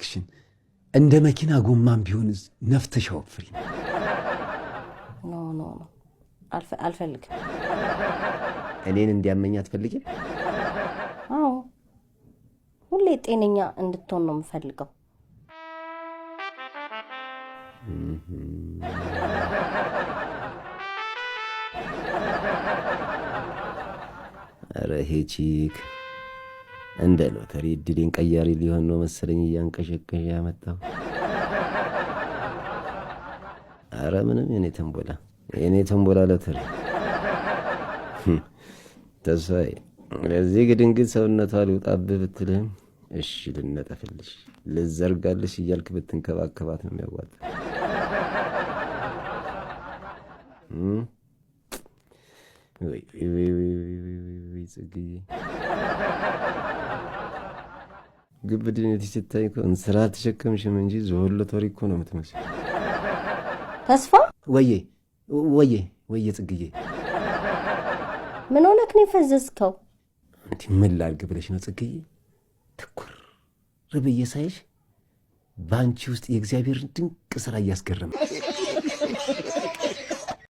እባክሽን እንደ መኪና ጎማም ቢሆንስ ነፍተሽ አወፍሪ። ኖ አልፈልግም። እኔን እንዲያመኝ አትፈልጊም? አዎ ሁሌ ጤነኛ እንድትሆን ነው የምፈልገው። ኧረ ሄቺክ እንደ ሎተሪ እድሌን ቀያሪ ሊሆን ነው መሰለኝ እያንቀሸቀሸ ያመጣው። ኧረ ምንም የኔ ተንቦላ ሎተሪ ተስፋዬ። ለዚህ ግድንግድ ሰውነቷ ሊውጣብህ ብትልህም እሺ ልነጠፍልሽ ልዘርጋልሽ እያልክ ብትንከባከባት ነው የሚያዋጣ። ወይ ጽግዬ ግብድነት ሲታይ እኮ እንስራ አልተሸከምሽም እንጂ ዝሆን ሎተሪ እኮ ነው የምትመስል። ተስፋ ወዬ ጽግዬ ምን ሆነክ ነው የፈዘዝከው? እንዲህ ምን ላድርግ ብለሽ ነው ጽግዬ? ትኩር ብዬ ሳይሽ በአንቺ ውስጥ የእግዚአብሔር ድንቅ ስራ እያስገረመ